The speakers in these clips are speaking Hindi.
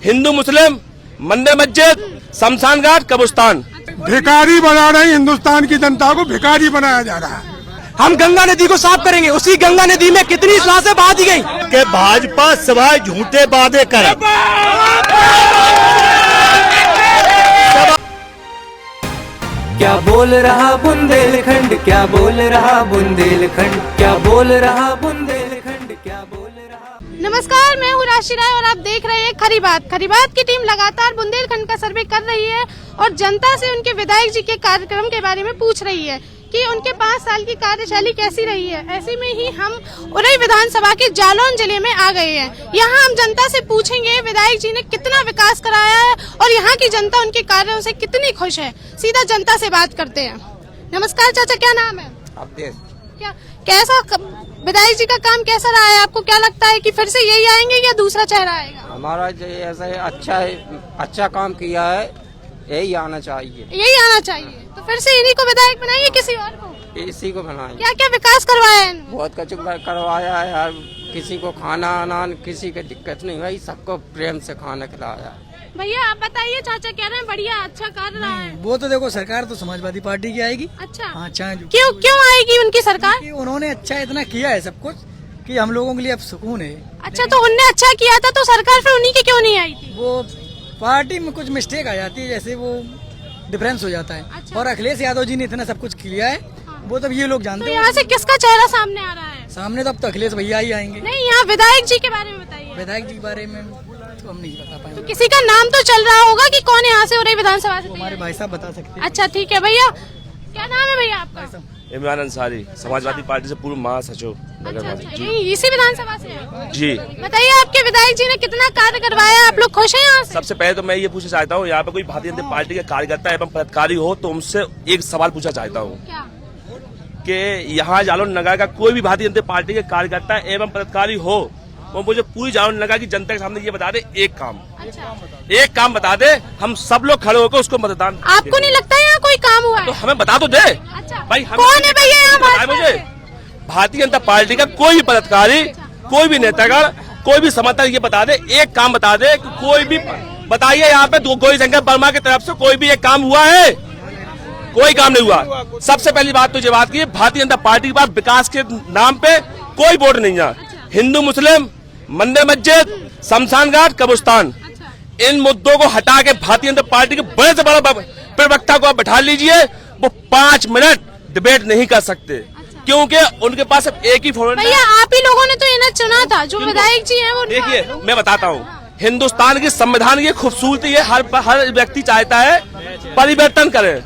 हिंदू मुस्लिम, मंदिर मस्जिद, शमशान घाट, कब्रिस्तान। भिखारी बना रहे हिंदुस्तान की जनता को, भिखारी बनाया जा रहा है। हम गंगा नदी को साफ करेंगे। उसी गंगा नदी में कितनी लाशें बहा दी गई कि भाजपा सिवाय झूठे वादे करे। क्या बोल रहा बुंदेलखंड, क्या बोल रहा बुंदेलखंड, क्या बोल रहा बुंदेलखंड, क्या बोल रहा। नमस्कार, मैं हूँ राशि राय और आप देख रहे हैं खरी बात। खरी बात की टीम लगातार बुंदेलखंड का सर्वे कर रही है और जनता से उनके विधायक जी के कार्यक्रम के बारे में पूछ रही है कि उनके 5 साल की कार्यशैली कैसी रही है। ऐसे में ही हम उरई विधानसभा के जालौन जिले में आ गए हैं। यहाँ हम जनता से पूछेंगे विधायक जी ने कितना विकास कराया है और यहाँ की जनता उनके कार्यों से कितनी खुश है। सीधा जनता से बात करते हैं। नमस्कार चाचा, क्या नाम है? अवधेश। क्या कैसा विधायक जी का काम कैसा रहा है? आपको क्या लगता है कि फिर से यही आएंगे या दूसरा चेहरा आएगा? हमारा जो ऐसा है, अच्छा काम किया है, यही आना चाहिए। यही आना चाहिए तो फिर से इन्हीं को विधायक बनाएंगे, किसी और को? इसी को बनाएंगे। क्या क्या विकास करवाया है इन्होंने? बहुत कुछ करवाया है यार। किसी को खाना आना किसी की दिक्कत नहीं हुई, सबको प्रेम से खाना खिलाया। भैया आप बताइए, चाचा कह रहे हैं बढ़िया अच्छा कर रहा है। वो तो देखो, सरकार तो समाजवादी पार्टी की आएगी। अच्छा हाँ, चाहे क्यों आएगी उनकी सरकार? कि उन्होंने अच्छा इतना किया है सब कुछ कि हम लोगों के लिए अब सुकून है। अच्छा, तो उनने अच्छा किया था तो सरकार फिर उन्हीं की क्यों नहीं आई थी? वो पार्टी में कुछ मिस्टेक आ जाती है, जैसे वो डिफरेंस हो जाता है। अच्छा। और अखिलेश यादव जी ने इतना सब कुछ किया है, वो तब ये लोग तो जानते यहाँ से किसका चेहरा सामने आ रहा है? सामने तो अब तो अखिलेश भैया ही आएंगे। नहीं, यहाँ विधायक जी के बारे में बताइए। विधायक जी के बारे में तो हम नहीं बता पाएंगे। तो किसी का नाम तो चल रहा होगा कि कौन यहाँ से उरई विधानसभा से? हमारे भाई साहब बता सकते हैं। अच्छा ठीक है भैया, क्या नाम है भैया आपका? इमरान अंसारी, समाजवादी पार्टी से पूर्व महासचिव। अच्छा, यही इसी विधानसभा से है? जी बताइए, आपके विधायक जी ने कितना कार्य करवाया, आप लोग खुश हैं यहाँ से? सबसे पहले तो मैं ये पूछना चाहता हूँ, यहाँ पे कोई भारतीय जनता पार्टी के कार्यकर्ता एवं पदाधिकारी हो तो उनसे एक सवाल पूछना चाहता हूँ क्या? कि यहाँ जालौन नगर का कोई भी भारतीय जनता पार्टी के कार्यकर्ता एवं पदाधिकारी हो वो मुझे पूरी जालौन नगर की जनता के सामने ये बता दे, एक काम। अच्छा, एक काम बता दे, हम सब लोग खड़े होकर उसको मतदान। आपको नहीं लगता यहाँ कोई काम हुआ है? तो हमें बता तो दे। अच्छा, भाई कौन है भैया यहाँ बताए मुझे? भारतीय जनता पार्टी का कोई भी पदाधिकारी, कोई भी नेतागण, कोई भी समर्थक ये बता दे, एक काम बता दे कि कोई भी बताइए यहाँ पे गौरी शंकर वर्मा की तरफ से कोई भी एक काम हुआ है? कोई काम नहीं हुआ। सबसे पहली बात तो ये बात की, भारतीय जनता पार्टी के पास विकास के नाम पे कोई वोट नहीं है। हिंदू मुस्लिम, मंदिर मस्जिद, शमशान घाट, कब्रिस्तान, इन मुद्दों को हटा के भारतीय जनता पार्टी के बड़े से बड़ा प्रवक्ता को आप बैठा लीजिए, वो 5 मिनट डिबेट नहीं कर सकते क्योंकि उनके पास अब एक ही फॉर्मूला। भैया आप ही लोगों ने तो इन्हें चुना था, जो विधायक जी हैं वो। देखिए मैं बताता हूँ, हिंदुस्तान की संविधान की खूबसूरती है, हर व्यक्ति चाहता है परिवर्तन करे।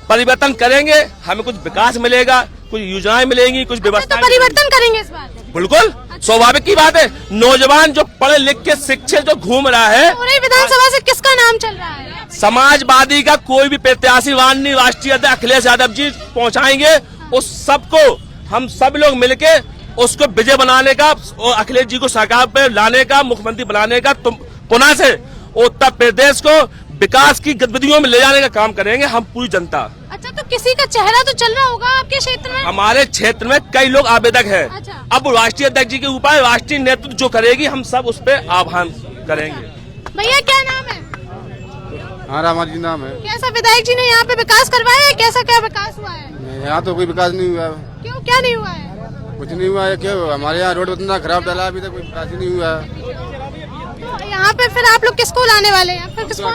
परिवर्तन करेंगे, हमें कुछ विकास मिलेगा, कुछ योजनाएं मिलेंगी, कुछ व्यवस्था। तो परिवर्तन करेंगे इस बार? बिल्कुल स्वाभाविक की बात है। नौजवान जो पढ़े लिख के शिक्षित जो घूम रहा है, उरई विधानसभा से किसका नाम चल रहा है? समाजवादी का कोई भी प्रत्याशी माननीय राष्ट्रीय अध्यक्ष अखिलेश यादव जी पहुंचाएंगे। उस सबको हम सब लोग मिलके उसको विजय बनाने का और अखिलेश जी को सरकार पे लाने का, मुख्यमंत्री बनाने का, पुनः से उत्तर प्रदेश को विकास की गतिविधियों में ले जाने का काम करेंगे हम पूरी जनता। अच्छा, तो किसी का चेहरा तो चल रहा होगा आपके क्षेत्र में? हमारे क्षेत्र में कई लोग आवेदक हैं। अच्छा। अब राष्ट्रीय अध्यक्ष जी के ऊपर राष्ट्रीय नेतृत्व जो करेगी, हम सब उस पर आह्वान करेंगे। भैया क्या नाम है? हाँ, रामाजी नाम है। कैसा विधायक जी ने यहाँ पे विकास करवाया है? कैसा क्या विकास हुआ है? यहाँ तो कोई विकास नहीं हुआ। क्यों, क्या नहीं हुआ है? कुछ नहीं हुआ है। क्यों? हमारे यहाँ रोड इतना खराब डाला, अभी तक कोई विकास ही नहीं हुआ है। तो यहाँ पे फिर आप लोग किसको लाने वाले हैं? फिर किसको?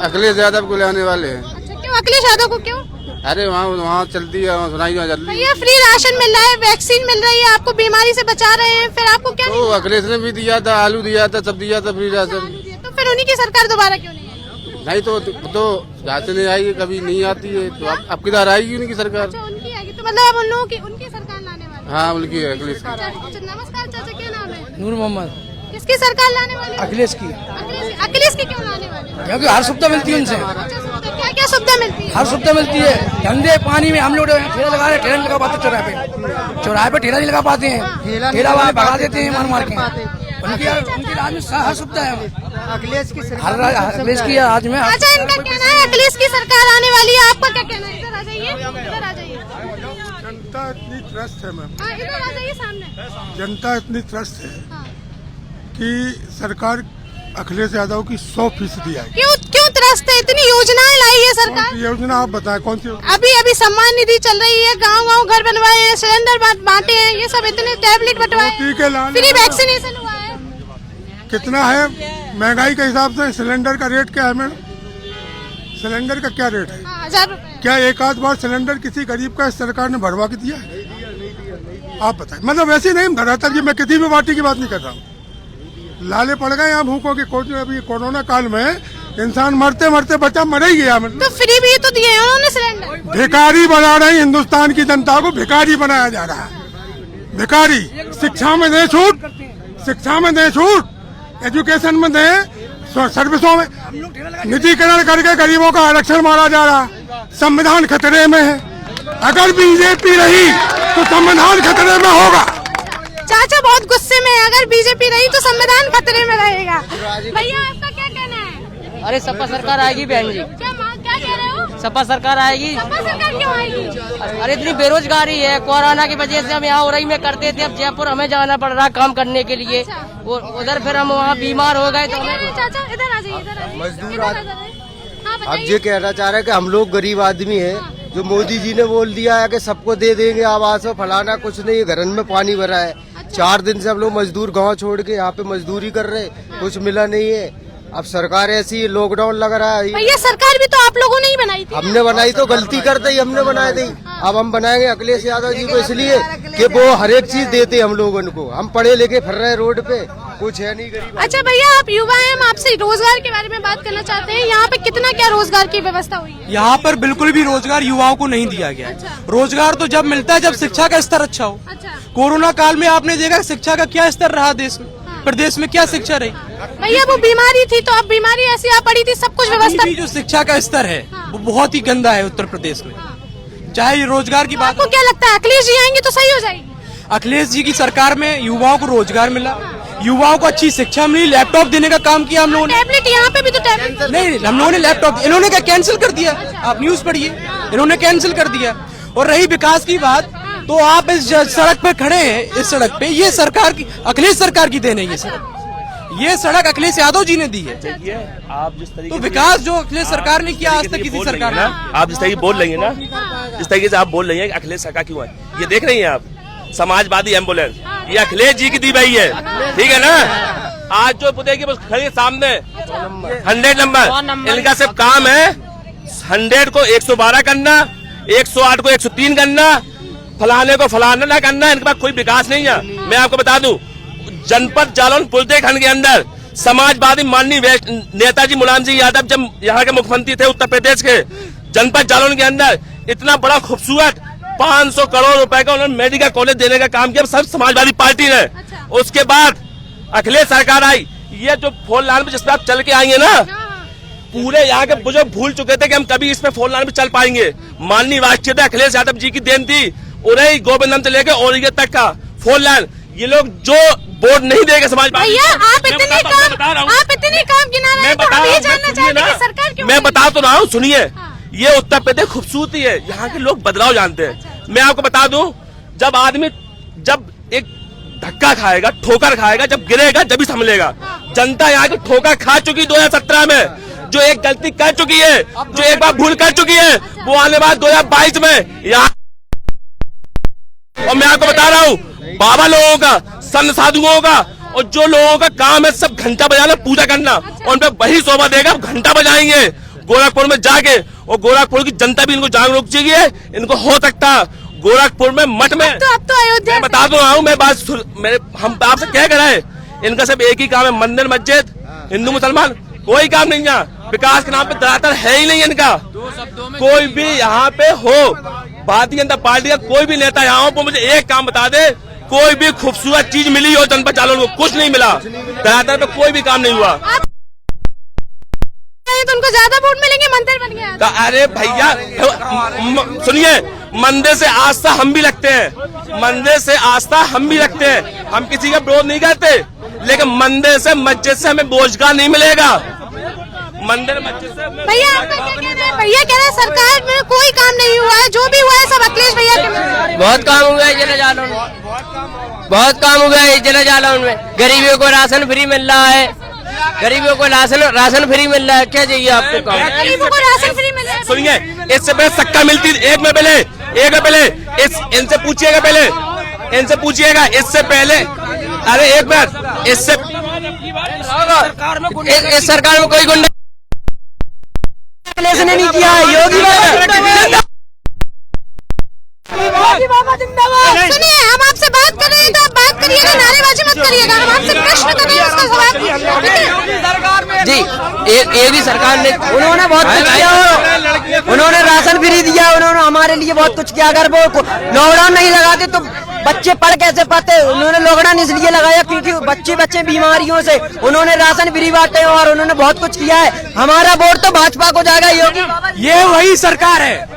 अखिलेश यादव को लाने वाले हैं। अच्छा, क्यों अखिलेश यादव को? क्यों? अरे वहाँ चलती है, सुनाई जल्दी। भैया फ्री राशन मिल रहा है, वैक्सीन मिल रही है, आपको बीमारी से बचा रहे हैं, फिर आपको क्या तो अखिलेश ने भी दिया था, आलू दिया था, सब दिया था, फ्री राशन। तो फिर उन्हीं की सरकार दोबारा क्यों नहीं है? नहीं तो जाते नहीं आएगी, कभी नहीं आती है, तो अब किधर आएगी उनकी सरकार? अच्छा, उनकी आएगी तो मतलब अब उन लोगों की उनकी सरकार लाने वाले? हाँ, उनकी है, अखिलेश की। नमस्कार चाचा, क्या नाम है? नूर मोहम्मद। किसकी सरकार लाने वाले? अखिलेश की। अखिलेश की क्यों लाने वाले? क्योंकि हर सुविधा मिलती है उनसे। क्या क्या सुविधा मिलती है? हर सुविधा मिलती है। धंधे पानी में हम लोग ठेला लगा रहे, ठेला नहीं लगा पाते चौराहे पे ठेला नहीं लगा पाते हैं, ठेला वाले भगा देते हैं मार के। उनकी राज में हर सुविधा है। अखिलेश की राज में। अच्छा, इनका कहना है अखिलेश की सरकार आने वाली है, आपका क्या कहना है? इधर आ जाइए, इधर आ जाइए। जनता इतनी त्रस्त है मैम, हाँ, इधर आ जाइए सामने। जनता इतनी त्रस्त है कि सरकार अखिलेश यादव की 100% आएगी। क्यों त्रस्त है? इतनी योजनाएं लाई है सरकार। कौन सी योजना आप बताएं, कौन सी? अभी सम्मान निधि चल रही है, गांव घर बनवाए हैं, सिलेंडर बांटे हैं, ये सब इतने टैबलेट बंटवाए, टीके लाने, फ्री वैक्सीनेशन हुआ है। कितना है महंगाई के हिसाब से सिलेंडर का रेट क्या है मैडम? सिलेंडर का क्या रेट है? 1000 रुपए। क्या एक आध बार सिलेंडर किसी गरीब का इस सरकार ने भरवा के दिया है? आप बताएं। मतलब वैसे नहीं धरातल की, मैं किसी भी पार्टी की बात नहीं कर रहा हूँ। लाले पड़ गए यहाँ भूखों के। अभी कोरोना काल में इंसान मरते मरते बचा, मर ही गया। मतलब तो फ्री भी तो दिए हैं उन्होंने सिलेंडर। भिखारी बना रहे हैं, हिंदुस्तान की जनता को भिखारी बनाया जा रहा है। भिखारी। शिक्षा में दे छूट, शिक्षा में दे छूट, एजुकेशन में दे, सर्विसों में निजीकरण करके गरीबों का आरक्षण मारा जा रहा है। संविधान खतरे में है। अगर बीजेपी रही तो संविधान खतरे में होगा। चाचा बहुत गुस्से में है, अगर बीजेपी रही तो संविधान खतरे में रहेगा। भैया आपका क्या कहना है? अरे सपा सरकार आएगी बहन जी। क्या कह रहे हो? सपा सरकार आएगी। सपा सरकार क्यों आएगी? अरे इतनी बेरोजगारी है, कोरोना की वजह से हम यहाँ उरई में करते थे, अब जयपुर हमें जाना पड़ रहा काम करने के लिए। उधर फिर हम वहाँ बीमार हो गए तो चाचा इधर आ जाइए। मजदूर अब ये कहना चाह रहे हैं कि हम लोग गरीब आदमी हैं, जो मोदी जी ने बोल दिया है कि सबको दे देंगे आवास में, फलाना कुछ नहीं, घरन में पानी भरा है। 4 दिन से हम लोग मजदूर गांव छोड़ के यहाँ पे मजदूरी कर रहे, कुछ मिला नहीं है। अब सरकार ऐसी, लॉकडाउन लग रहा है। भैया सरकार भी तो आप लोगों ने ही बनाई थी। हमने बनाई तो गलती कर दी, हमने बनाई दी। अब हम बनाएंगे अखिलेश यादव जी को इसलिए कि वो हर एक चीज देते हम लोगों को। हम पढ़े लिखे फिर रहे रोड पे, कुछ है नहीं गरीब। अच्छा भैया आप युवा हैं, हम आपसे रोजगार के बारे में बात करना चाहते हैं। यहाँ पे कितना क्या रोजगार की व्यवस्था हुई है? यहाँ पर बिल्कुल भी रोजगार युवाओं को नहीं दिया गया। रोजगार तो जब मिलता है जब शिक्षा का स्तर अच्छा हो। कोरोना काल में आपने देखा शिक्षा का क्या स्तर रहा देश में, प्रदेश में क्या शिक्षा रही? भैया वो बीमारी थी तो अब बीमारी ऐसी आ पड़ी थी, सब कुछ व्यवस्था। जो शिक्षा का स्तर है वो बहुत ही गंदा है उत्तर प्रदेश में। चाहे ये रोजगार की बात। आपको क्या लगता है अखिलेश जी आएंगे तो सही हो जाएगी? अखिलेश जी की सरकार में युवाओं को रोजगार मिला, युवाओं को अच्छी शिक्षा मिली, लैपटॉप देने का काम किया हम लोगों ने। टैबलेट यहाँ पे भी तो टैबलेट नहीं, हम लोगों ने लैपटॉप, इन्होंने क्या कैंसिल कर दिया? आप न्यूज पढ़िए, इन्होंने कैंसिल कर दिया। और रही विकास की बात, तो आप इस सड़क पे खड़े हैं, इस सड़क पे ये सरकार की, अखिलेश सरकार की देन है ये सड़क अखिलेश यादव जी ने दी है। आप जिस तरीके तो विकास जो अखिलेश सरकार ने किया आज तक किसी सरकार ने, आप जिस तरीके बोल रही है ना, जिस तरीके से आप बोल रही है कि अखिलेश सरकार क्यों है, ये देख रही हैं आप, समाजवादी एम्बुलेंस ये अखिलेश जी की दी गई है, ठीक है ना। आज जो पुतेगी बस खड़ी सामने 100 नंबर, इनका सिर्फ काम है 100 को 112 करना, 108 को 103 करना, फलाने को फलाना ना करना। इनके पास कोई विकास नहीं है। मैं आपको बता दूं, जनपद जालौन बुंदेलखंड के अंदर समाजवादी माननीय नेताजी मुलायम सिंह यादव जब यहाँ के मुख्यमंत्री थे उत्तर प्रदेश के, जनपद जालौन के अंदर इतना बड़ा खूबसूरत 500 करोड़ रुपए का उन्होंने मेडिकल कॉलेज देने का काम किया, सब समाजवादी पार्टी ने। उसके बाद अखिलेश सरकार आई, ये जो 4 लाइन में जिस पर आप चल के आएंगे ना, पूरे यहाँ के बुजुर्ग भूल चुके थे कि हम कभी इसमें 4 लाइन में चल पाएंगे। माननीय राष्ट्रीय अखिलेश यादव जी की देन थी। उरई गोविंदम से लेकर ओरिया तक का 4 लाइन। ये लोग जो वोट नहीं देगा समाज, भैया आप इतने काम गिना रहे हैं, तो हम ये जानना चाहते हैं कि सरकार क्यों? मैं बता तो रहा हूँ, सुनिए। ये उत्तर प्रदेश खूबसूरती है, यहाँ के लोग बदलाव जानते हैं। मैं आपको बता दूं, जब आदमी जब एक धक्का खाएगा, ठोकर खाएगा, जब गिरेगा जब ही संभलेगा। जनता यहाँ की ठोकर खा चुकी 2017 में, जो एक गलती कर चुकी है, जो एक बार भूल कर चुकी है, वो आने बाद 2022 में यहाँ। और मैं आपको बता रहा हूँ, बाबा लोगों का, संत साधुओं का, और जो लोगों का काम है सब घंटा बजाना, पूजा करना, और उन पर वही शोभा देगा, घंटा बजाएंगे गोरखपुर में जाके। और गोरखपुर की जनता भी इनको जागरूक चाहिए, इनको हो सकता गोरखपुर में मठ में। अब तो अयोध्या मैं बता रहा हूँ, मैं बात हम आपसे क्या कर रहे हैं, इनका सब एक ही काम है, मंदिर मस्जिद, हिंदू मुसलमान, कोई काम नहीं है। विकास के नाम पे धरातल है ही नहीं इनका। कोई भी यहाँ पे हो, भारतीय जनता पार्टी का कोई भी नेता यहाँ हो, मुझे एक काम बता दे, कोई भी खूबसूरत चीज मिली हो जनपद जालौन को? कुछ नहीं मिला, धरातल पे कोई भी काम नहीं हुआ। तो उनको ज्यादा वोट मिलेंगे, मंदिर बन गया। अरे भैया सुनिए, मंदिर से आस्था हम भी रखते हैं, मंदिर से आस्था हम भी रखते हैं, हम किसी का विरोध नहीं करते, लेकिन मंदिर से मस्जिद से हमें रोजगार नहीं मिलेगा। मंदिर मस्जिद से भैया आपका क्या कहना है? भैया कह रहे हैं सरकार में कोई काम नहीं हुआ है, जो भी हुआ है सब अखिलेश भैया के। बहुत काम हुआ है जिला जालौन में, बहुत काम हुआ है जिला जालौन में। गरीबियों को राशन फ्री मिल रहा है, गरीबों को राशन फ्री मिल रहा है, क्या चाहिए आपको काम? गरीबों को राशन फ्री मिल रहा है। सुनिए, इससे पहले सक्का मिलती एक में पहले इनसे पूछिएगा, पहले इनसे पूछिएगा इससे पहले। अरे एक मिनट, इससे इस सरकार में कोई गुंडा ने नहीं किया है। योगी सुनिए, हम आपसे बात कर रहे हैं तो आप बात करिएगा, नारेबाजी मत करिएगा। हम आपसे प्रश्न कर रहे हैं, उसका जवाब जी, ये भी सरकार ने, उन्होंने बहुत कुछ किया, उन्होंने राशन फ्री दिया, उन्होंने हमारे लिए बहुत कुछ किया। अगर वो लॉकडाउन नहीं लगाते तो बच्चे पढ़ कैसे पाते? उन्होंने लॉकडाउन इसलिए लगाया क्योंकि बच्चे बीमारियों से, उन्होंने राशन फ्री बांटे और उन्होंने बहुत कुछ किया है। हमारा वोट तो भाजपा को जाएगा। योगी ये वही सरकार है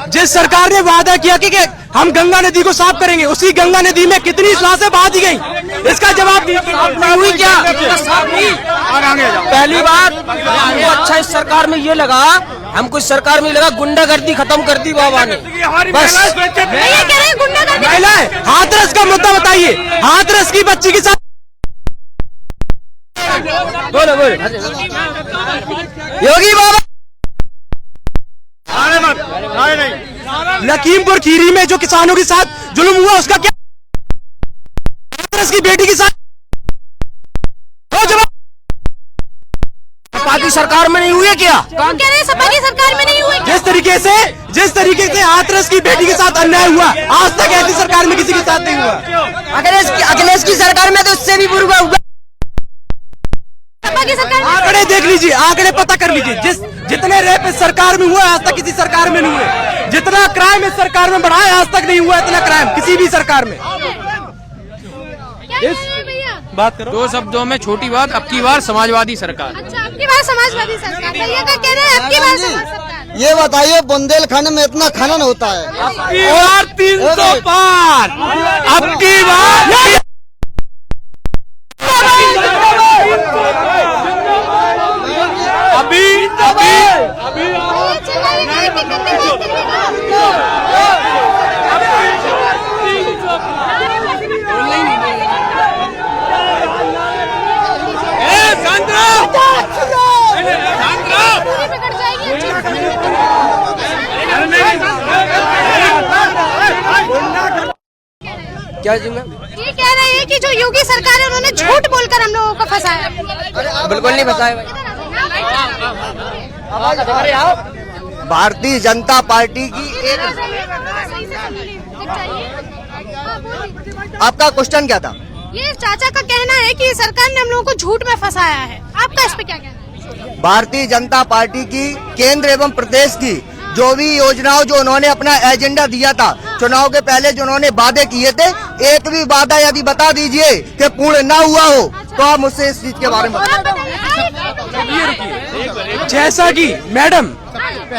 जिस सरकार ने वादा किया कि हम गंगा नदी को साफ करेंगे, उसी गंगा नदी में कितनी सांसें बहा दी गई, इसका जवाब हुई क्या? पहली बात हमको अच्छा इस सरकार में ये लगा, हमको इस सरकार में लगा गुंडागर्दी खत्म कर दी बाबा ने। बस महिलाएं, हाथरस का मुद्दा बताइए, हाथरस की बच्ची के साथ बोलो योगी बाबा। लखीमपुर खीरी में जो किसानों के साथ जुल्म हुआ उसका क्या? हाथरस की बेटी के साथ सपा की सरकार में नहीं हुए क्या? कौन कह रहे हैं सपा की सरकार में नहीं हुए? जिस तरीके से हाथरस की बेटी के साथ अन्याय हुआ, आज तक ऐसी सरकार में किसी के साथ नहीं हुआ। अखिलेश की सरकार में तो उससे भी बुरा हुआ। सपा की सरकार में आंकड़े देख लीजिए, आंकड़े पता कर लीजिए, जितने रेप इस सरकार में हुआ आज तक किसी सरकार में नहीं हुए, जितना क्राइम इस सरकार में बढ़ा है आज तक नहीं हुआ इतना क्राइम किसी भी सरकार में। बात करो दो शब्दों में, छोटी बात, अब की बार समाजवादी सरकार। अच्छा, आपकी बात समाजवादी सरकार, भैया का कहना है आपकी बात समाज सरकार। ये बताइए, बुंदेलखंड में इतना खनन होता है और 300 पार, अब की बार क्या जी मैम? ये कह रहे हैं कि जो योगी सरकार है उन्होंने झूठ बोलकर हम लोगों को फंसाया। बिल्कुल नहीं फंसाया भाई। भारतीय जनता पार्टी की आपका क्वेश्चन क्या था? ये चाचा का कहना है कि सरकार ने हम लोगों को झूठ में फंसाया है, आपका इस पे क्या कहना है? भारतीय जनता पार्टी की केंद्र एवं प्रदेश की जो भी योजनाओं जो उन्होंने अपना एजेंडा दिया था, चुनाव के पहले जो उन्होंने वादे किए थे, एक भी वादा यदि बता दीजिए कि पूर्ण ना हुआ हो तो आप मुझसे इस चीज के बारे में जैसा कि मैडम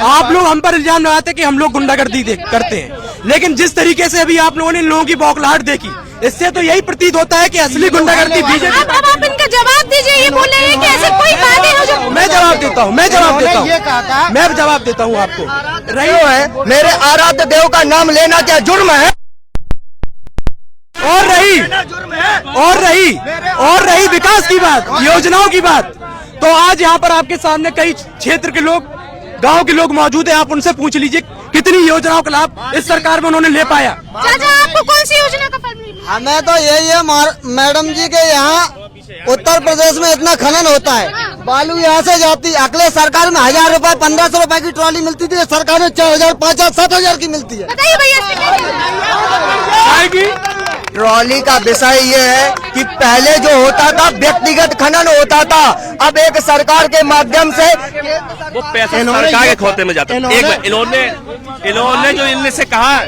आप लोग हम पर इल्जाम लगाते कि हम लोग गुंडागर्दी करते हैं, लेकिन जिस तरीके से अभी आप लोगों ने लोगों की बौखलाहट देखी, इससे तो यही प्रतीत होता है कि असली गुंडागर्दी बीजेपी। अब आप इनका जवाब दीजिए, ये बोल रहे हैं कि ऐसे कोई वादे हो जो। मैं जवाब देता हूँ, मैं जवाब देता हूँ आपको। रही है मेरे आराध्य देव का नाम लेना क्या जुर्म है? और रही विकास की बात, योजनाओं की बात, तो आज यहाँ पर आपके सामने कई क्षेत्र के लोग, गांव के लोग मौजूद हैं, आप उनसे पूछ लीजिए कितनी योजनाओं का लाभ इस सरकार में उन्होंने ले पाया। चाचा, आपको कौन सी योजना का फल मिला? हमें तो यही है मैडम जी के यहाँ उत्तर प्रदेश में इतना खनन होता है, बालू यहाँ से जाती, अगले सरकार में 1000 रुपए 1500 रुपए की ट्रॉली मिलती थी, सरकार में 4000 5000 7000 की मिलती है। बताइए भैया, ट्रॉली का विषय ये है कि पहले जो होता था व्यक्तिगत खनन होता था, अब एक सरकार के माध्यम से वो पैसा सरकार के खाते में जाता है। एक इन्होंने जो इनसे कहा,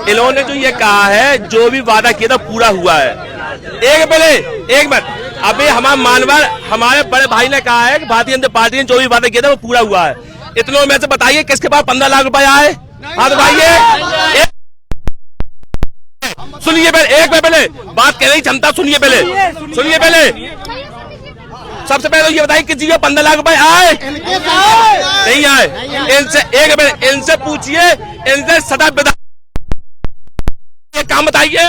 इन्होंने जो ये कहा है, जो भी वादा किया था पूरा हुआ है। एक मिनट, अभी हमारा मानवर हमारे बड़े भाई ने कहा है कि भारतीय जनता पार्टी ने जो भी वादा किया था वो पूरा हुआ है। इतनों में से बताइए किसके पास 15 लाख रुपए आए? हाँ तो भाई सुनिए पहले बात कहने की क्षमता सुनिए पहले सबसे पहले ये बताइए किसी को 15 लाख रुपए आए? नहीं आए। इनसे पूछिए, इनसे सदा काम बताइए।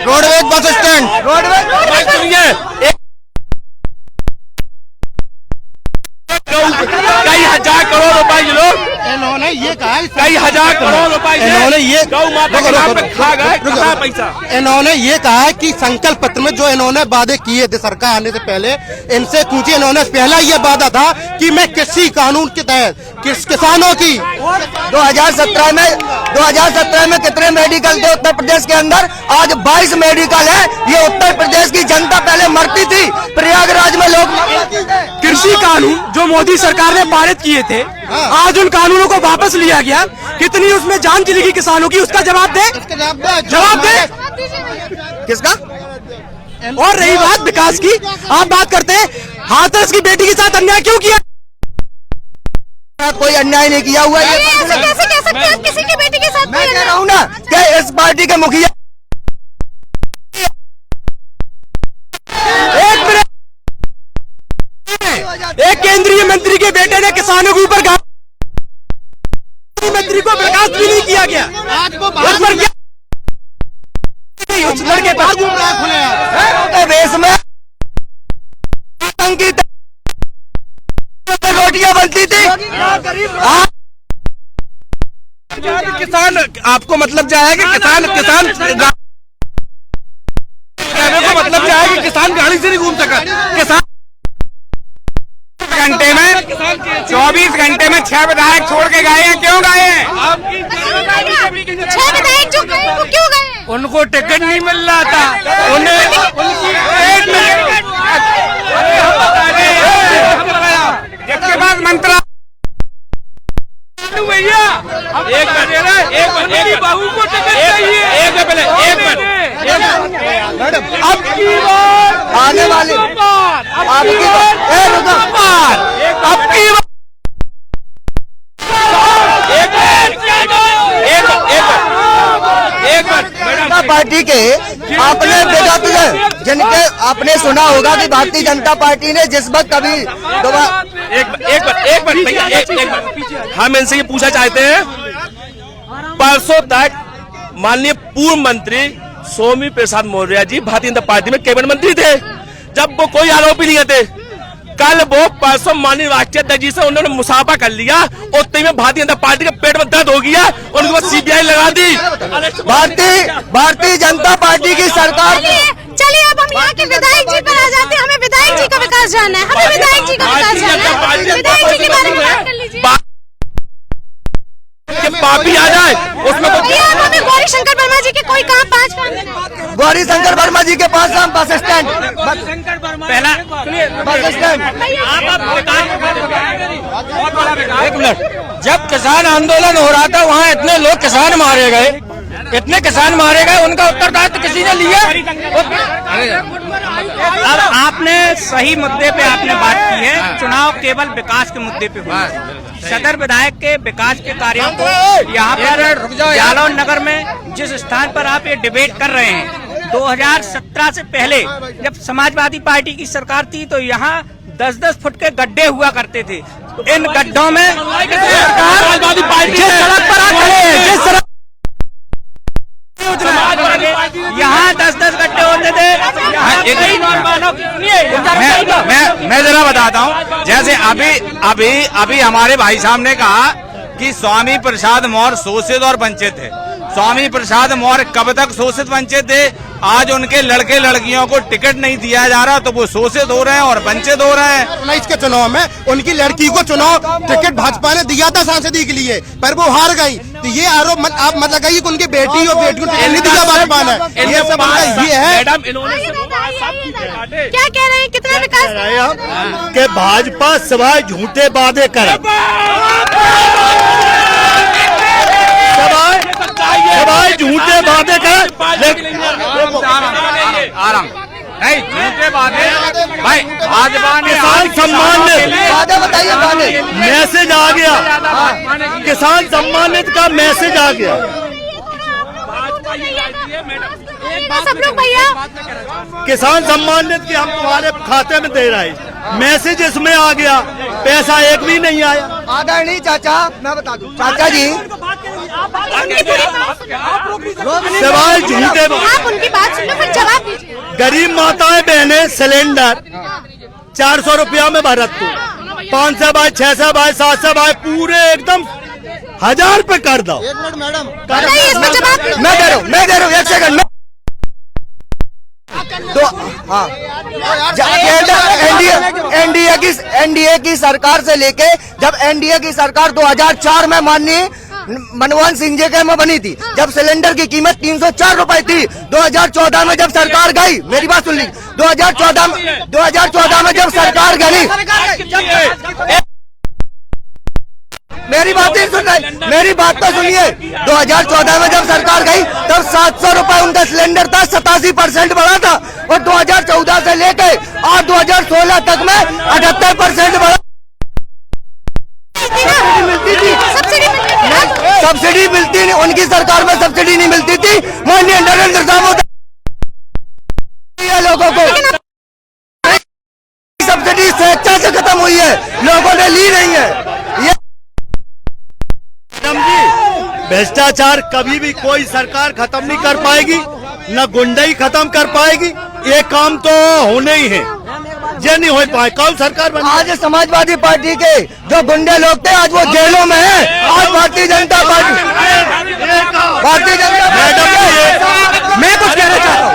रोडवेज बस स्टैंड, रोडवेज सुनिए, कई हजार करोड़ रुपए ये लोग, इन्होंने ये कहा, कई हजार करोड़ रुपए इन्होंने ये गौ माता के नाम पे खा गए, कहाँ है पैसा? इन्होंने ये कहा है कि संकल्प पत्र में जो इन्होंने वादे किए थे सरकार आने से पहले, इनसे पूछिए, इन्होंने पहला ये वादा था कि मैं कृषि कानून के तहत किसानों की 2017 में कितने मेडिकल थे उत्तर प्रदेश के अंदर? आज 22 मेडिकल है। ये उत्तर प्रदेश की जनता पहले मरती थी, प्रयागराज में लोग कृषि कानून जो मोदी सरकार ने पारित किए थे, आज उन कानूनों को वापस लिया गया। कितनी उसमें जान चलेगी किसानों की, उसका जवाब दे, जवाब दे किसका? और रही बात विकास की, आप बात करते हैं हाथरस की बेटी के साथ अन्याय क्यों किया? कोई अन्याय नहीं किया हुआ है। ऐसे कैसे कह सकते हैं आप किसी की बेटी के साथ? मैं कह रहा हूँ ना कि इस पार्टी के मुखिया एक केंद्रीय मंत्री के बेटे ने किसानों के ऊपर मंत्री को बर्खास्त भी नहीं किया गया। आज वो उस लड़के पास देश में आतंकी रोटियां बनती थी। किसान आपको मतलब क्या है कि किसान कहने को मतलब क्या है कि किसान गाड़ी से नहीं घूम सका? किसान घंटे में 24 घंटे में 6 विधायक छोड़ के गए हैं। क्यों गए हैं? 6 विधायक जो गए वो क्यों गए? उनको टिकट नहीं मिल रहा था, उन्हें जिसके बाद मंत्रा भैया एक बहू को टिकट चाहिए। अब की बार आने वाली आपकी पार्टी के आपने विगत जिनके आपने सुना होगा कि भारतीय जनता पार्टी ने जिस वक्त कभी एक बार हम इनसे ये पूछना चाहते हैं, परसों तक माननीय पूर्व मंत्री स्वामी प्रसाद मौर्य जी भारतीय जनता पार्टी में कैबिनेट मंत्री थे, जब वो कोई आरोप ही नहीं थे। कल वो परसों माननीय राष्ट्रीय अध्यक्ष जी से उन्होंने मुसाफा कर लिया, उतने में भारतीय जनता पार्टी के पेट में दर्द हो गया, उनके बाद सीबीआई लगा दी। भारतीय जनता पार्टी की सरकार। चलिए अब हम यहाँ के विधायक जी पर आ जाते हैं। हमें विधायक जी का विकास जानना है, हमें विधायक जी का विकास जानना है। विधायक जी के बारे में बात कर लीजिए। पापी आ जाए उसमें तो भैया आप हमें गौरी शंकर वर्मा जी के कोई काम 5 काम गौरी शंकर वर्मा जी के पास हम बस स्टैंड पहला बस स्टैंड। एक मिनट, जब किसान आंदोलन हो रहा था वहाँ इतने लोग किसान मारे गए, उनका उत्तरदायित्व किसी ने लिया? अब आपने सही मुद्दे पे आपने बात की है। चुनाव केवल विकास के मुद्दे पे हुआ। सदर विधायक के विकास के कार्यों को यहाँ पर जालौन नगर में जिस स्थान पर आप ये डिबेट कर रहे हैं, 2017 से पहले जब समाजवादी पार्टी की सरकार थी तो यहाँ 10-10 फुट के गड्ढे हुआ करते थे। इन गड्ढों में समाजवादी पार्टी जिस सड़क पर आप खड़े हैं, जिस सड़क यहाँ 10-10 गड्ढे होते थे। मैं जरा बताता हूँ, जैसे अभी हमारे भाई साहब ने कहा कि स्वामी प्रसाद मौर्य शोषित और वंचित है। स्वामी प्रसाद मौर्य कब तक शोषित वंचित थे? आज उनके लड़के लड़कियों को टिकट नहीं दिया जा रहा तो वो शोषित हो रहे हैं और वंचित हो रहे हैं। 19 के चुनाव में उनकी लड़की को चुनाव टिकट भाजपा ने दिया था सांसदी के लिए, पर वो हार गई। तो ये आरोप आप मत लगाइए कि उनकी बेटी और बेटियों को टिकट नहीं दिया भाजपा ने। ये सब ये है। क्या कह रहे हैं, कितना विकास कि भाजपा सिवाय झूठे वादे करे, सिवाय झूठे वादे करे। आराम नहीं, झूठे वादे भाई भाजपा ने किसान सम्मानित बताइए मैसेज आ गया, किसान सम्मानित का मैसेज आ गया। सब लोग भैया किसान सम्मानित की हम तुम्हारे खाते में दे रहे हैं, मैसेज इसमें आ गया, पैसा एक भी नहीं आया। आदरणीय चाचा, मैं बता दूं चाचा जी, सवाल झूठे, आप उनकी बात सुनो फिर जवाब दीजिए। गरीब माताएं बहनें सिलेंडर 400 रुपया में भरत तू 500 बाय 600 बाय 700 बाय पूरे एकदम 1000 पे कर दो। एक मिनट मैडम, इसमें जवाब मैं दे रहा हूँ 1 सेकंड। तो हाँ, एनडीए की सरकार से लेके जब एनडीए की सरकार 2004 में माननीय मनमोहन सिंह जी के में बनी थी, जब सिलेंडर की कीमत 304 रुपए थी। 2014 में जब सरकार गई, मेरी बात सुन ली, 2014 में जब सरकार गई, मेरी बात नहीं सुन रही, मेरी बात तो सुनिए। 2014 में जब सरकार गई तब 700 रुपए उनका सिलेंडर था, 87% बढ़ा था। और 2014 से लेके आज 2016 तक में 78% बढ़ा। सब्सिडी मिलती नहीं, उनकी सरकार में सब्सिडी नहीं मिलती थी। माननीय नरेंद्र मोदी लोगों को सब्सिडी स्वेच्छा से खत्म हुई है, लोगों ने ली नहीं है। भ्रष्टाचार कभी भी कोई सरकार खत्म नहीं कर पाएगी, न गुंडाई खत्म कर पाएगी। ये काम तो होने ही है, ये नहीं हो पाए। कौन सरकार बनी? आज समाजवादी पार्टी के जो गुंडे लोग थे आज वो जेलों में हैं। आज भारतीय जनता पार्टी मैं कुछ कहना चाहता हूँ।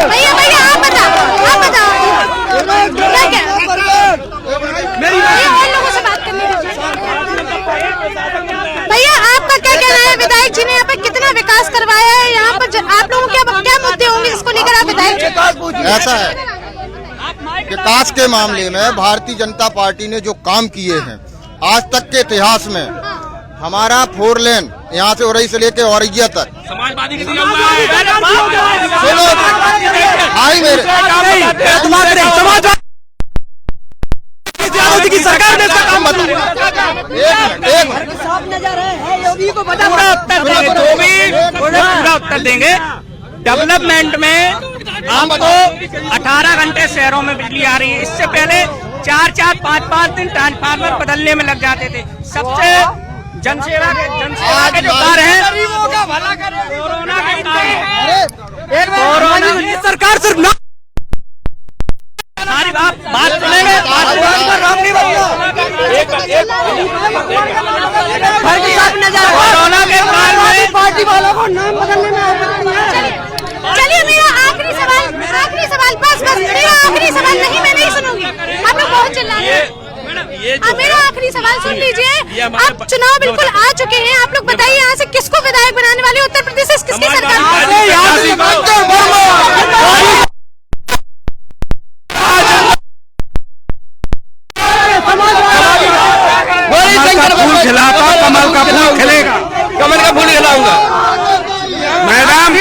भैया आप बताओ और लोगों से बात करने दीजिए। भैया आपका क्या कहना है? विधायक जी ने यहाँ पे कितना विकास करवाया है? यहाँ पर आप लोगों के क्या मुद्दे होंगे जिसको लेकर आप विधायक? ऐसा है, विकास के मामले में भारतीय जनता पार्टी ने जो काम किए हैं आज तक के इतिहास में, हमारा 4 लेन यहाँ से उरई से लेके औरैया तक, समाजवादी सुनो भाई मेरे, की सरकार ने इसका काम बताया। पूरा उत्तर देंगे। डेवलपमेंट में हमको 18 घंटे शहरों में बिजली आ रही है। इससे पहले 4-4, 5-5 दिन ट्रांसफार्मर बदलने में लग जाते थे। सबसे जनसेवा के जो कार्य है, कोरोना के कार्य, कोरोना सरकार सिर्फ ना सारी बात सुनेंगे। कोरोना के काल में पार्टी वालों को नाम बदलने में। चलिए मेरा आखिरी सवाल बस मेरा आखिरी सवाल मैं नहीं सुनूंगी, आप लोग बहुत चिल्ला रहे हैं। अब मेरा आखिरी सवाल सुन लीजिए। अब चुनाव बिल्कुल आ चुके हैं, आप लोग बताइए यहाँ से किसको विधायक बनाने वाले? उत्तर प्रदेश से किसकी सरकार? कमल का फूल खिलेगा, कमल का फूल खिलाऊंगा मैडम।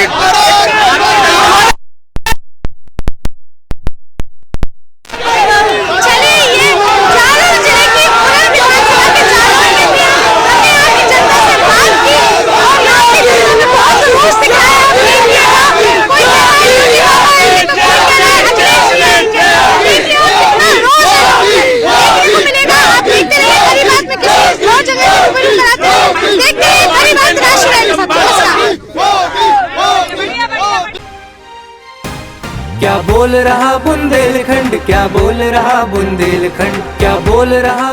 क्या बोल रहा बुंदेलखंड, क्या बोल रहा बुंदेलखंड, क्या बोल रहा